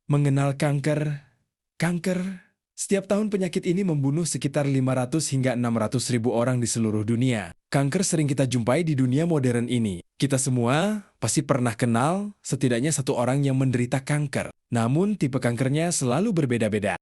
Mengenal kanker. Kanker. Setiap tahun penyakit ini membunuh sekitar 500 hingga 600 ribu orang di seluruh dunia. Kanker sering kita jumpai di dunia modern ini. Kita semua pasti pernah kenal setidaknya satu orang yang menderita kanker. Namun tipe kankernya selalu berbeda-beda.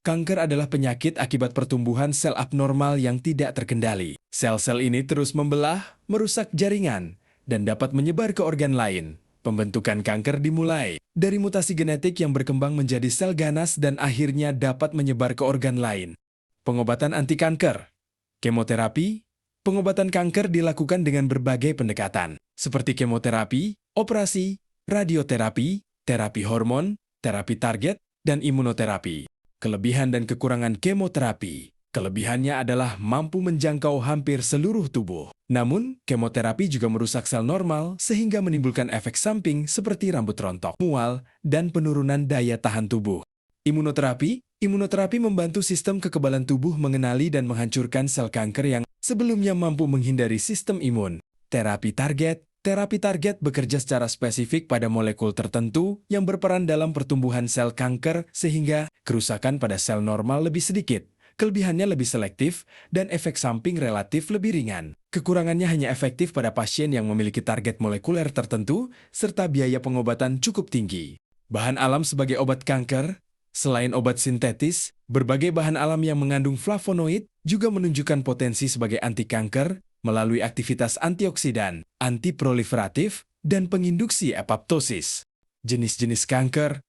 Kanker adalah penyakit akibat pertumbuhan sel abnormal yang tidak terkendali. Sel-sel ini terus membelah, merusak jaringan, dan dapat menyebar ke organ lain. Pembentukan kanker dimulai dari mutasi genetik yang berkembang menjadi sel ganas dan akhirnya dapat menyebar ke organ lain. Pengobatan anti-kanker. Kemoterapi. Pengobatan kanker dilakukan dengan berbagai pendekatan, seperti kemoterapi, operasi, radioterapi, terapi hormon, terapi target, dan imunoterapi. Kelebihan dan kekurangan kemoterapi. Kelebihannya adalah mampu menjangkau hampir seluruh tubuh. Namun, kemoterapi juga merusak sel normal sehingga menimbulkan efek samping seperti rambut rontok, mual, dan penurunan daya tahan tubuh. Imunoterapi. Imunoterapi membantu sistem kekebalan tubuh mengenali dan menghancurkan sel kanker yang sebelumnya mampu menghindari sistem imun. Terapi target. Terapi target bekerja secara spesifik pada molekul tertentu yang berperan dalam pertumbuhan sel kanker sehingga kerusakan pada sel normal lebih sedikit. Kelebihannya lebih selektif, dan efek samping relatif lebih ringan. Kekurangannya hanya efektif pada pasien yang memiliki target molekuler tertentu, serta biaya pengobatan cukup tinggi. Bahan alam sebagai obat kanker. Selain obat sintetis, berbagai bahan alam yang mengandung flavonoid juga menunjukkan potensi sebagai anti kanker melalui aktivitas antioksidan, antiproliferatif, dan penginduksi apoptosis. Jenis-jenis kanker.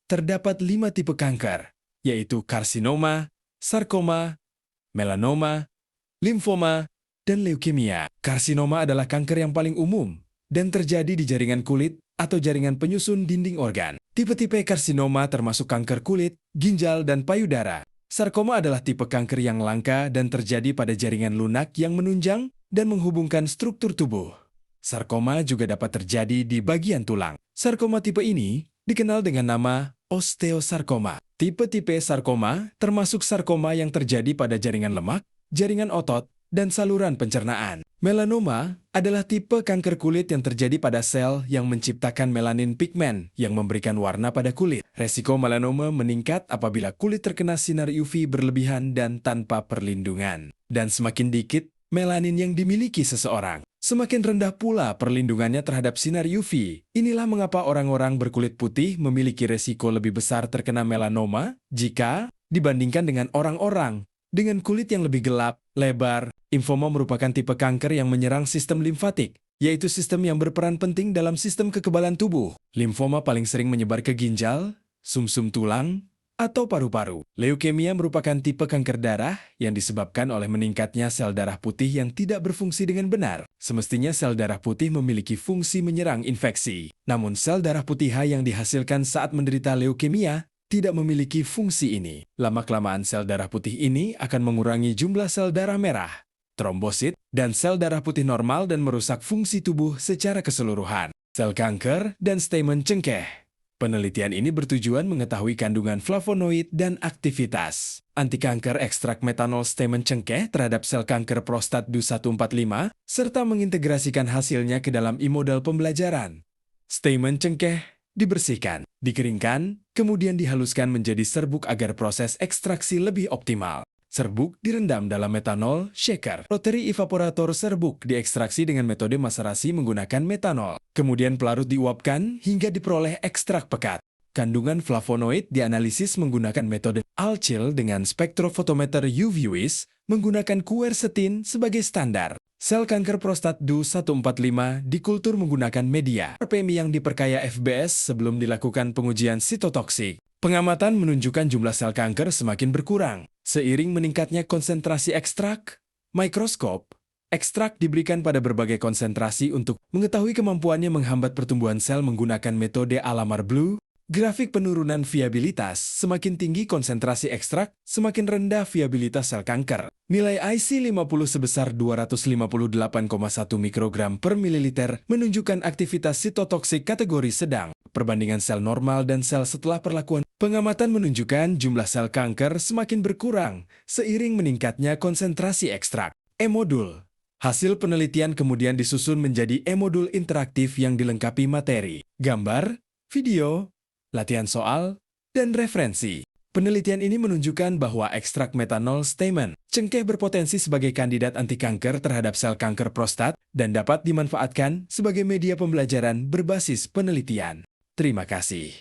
Terdapat 5 tipe kanker, yaitu karsinoma, sarkoma, melanoma, limfoma, dan leukemia. Karsinoma adalah kanker yang paling umum dan terjadi di jaringan kulit atau jaringan penyusun dinding organ. Tipe-tipe karsinoma termasuk kanker kulit, ginjal, dan payudara. Sarkoma adalah tipe kanker yang langka dan terjadi pada jaringan lunak yang menunjang dan menghubungkan struktur tubuh. Sarkoma juga dapat terjadi di bagian tulang. Sarkoma tipe ini dikenal dengan nama osteosarkoma. Tipe-tipe sarkoma termasuk sarkoma yang terjadi pada jaringan lemak, jaringan otot, dan saluran pencernaan. Melanoma adalah tipe kanker kulit yang terjadi pada sel yang menciptakan melanin pigmen yang memberikan warna pada kulit. Resiko melanoma meningkat apabila kulit terkena sinar UV berlebihan dan tanpa perlindungan. Dan semakin dikit melanin yang dimiliki seseorang, semakin rendah pula perlindungannya terhadap sinar UV. Inilah mengapa orang-orang berkulit putih memiliki resiko lebih besar terkena melanoma jika dibandingkan dengan orang-orang dengan kulit yang lebih gelap, lebar. Limfoma merupakan tipe kanker yang menyerang sistem limfatik, yaitu sistem yang berperan penting dalam sistem kekebalan tubuh. Limfoma paling sering menyebar ke ginjal, sumsum tulang, atau paru-paru. Leukemia merupakan tipe kanker darah yang disebabkan oleh meningkatnya sel darah putih yang tidak berfungsi dengan benar. Semestinya sel darah putih memiliki fungsi menyerang infeksi. Namun sel darah putih H yang dihasilkan saat menderita leukemia tidak memiliki fungsi ini. Lama-kelamaan sel darah putih ini akan mengurangi jumlah sel darah merah, trombosit, dan sel darah putih normal dan merusak fungsi tubuh secara keseluruhan. Sel kanker dan stamen cengkeh. Penelitian ini bertujuan mengetahui kandungan flavonoid dan aktivitas anti-kanker ekstrak metanol stamen cengkeh terhadap sel kanker prostat DU145, serta mengintegrasikan hasilnya ke dalam e-model pembelajaran. Stamen cengkeh dibersihkan, dikeringkan, kemudian dihaluskan menjadi serbuk agar proses ekstraksi lebih optimal. Serbuk direndam dalam metanol shaker. Rotary evaporator serbuk diekstraksi dengan metode maserasi menggunakan metanol. Kemudian pelarut diuapkan hingga diperoleh ekstrak pekat. Kandungan flavonoid dianalisis menggunakan metode Alchil dengan spektrofotometer UV-Vis menggunakan quercetin sebagai standar. Sel kanker prostat DU145 dikultur menggunakan media PMI yang diperkaya FBS sebelum dilakukan pengujian sitotoksik. Pengamatan menunjukkan jumlah sel kanker semakin berkurang. Seiring meningkatnya konsentrasi ekstrak, mikroskop, ekstrak diberikan pada berbagai konsentrasi untuk mengetahui kemampuannya menghambat pertumbuhan sel menggunakan metode Alamar Blue. Grafik penurunan viabilitas, semakin tinggi konsentrasi ekstrak, semakin rendah viabilitas sel kanker. Nilai IC50 sebesar 258,1 mikrogram per mililiter menunjukkan aktivitas sitotoksik kategori sedang. Perbandingan sel normal dan sel setelah perlakuan pengamatan menunjukkan jumlah sel kanker semakin berkurang seiring meningkatnya konsentrasi ekstrak. E-modul. Hasil penelitian kemudian disusun menjadi e-modul interaktif yang dilengkapi materi, gambar, video, latihan soal, dan referensi. Penelitian ini menunjukkan bahwa ekstrak metanol stamen cengkeh berpotensi sebagai kandidat anti kanker terhadap sel kanker prostat dan dapat dimanfaatkan sebagai media pembelajaran berbasis penelitian. Terima kasih.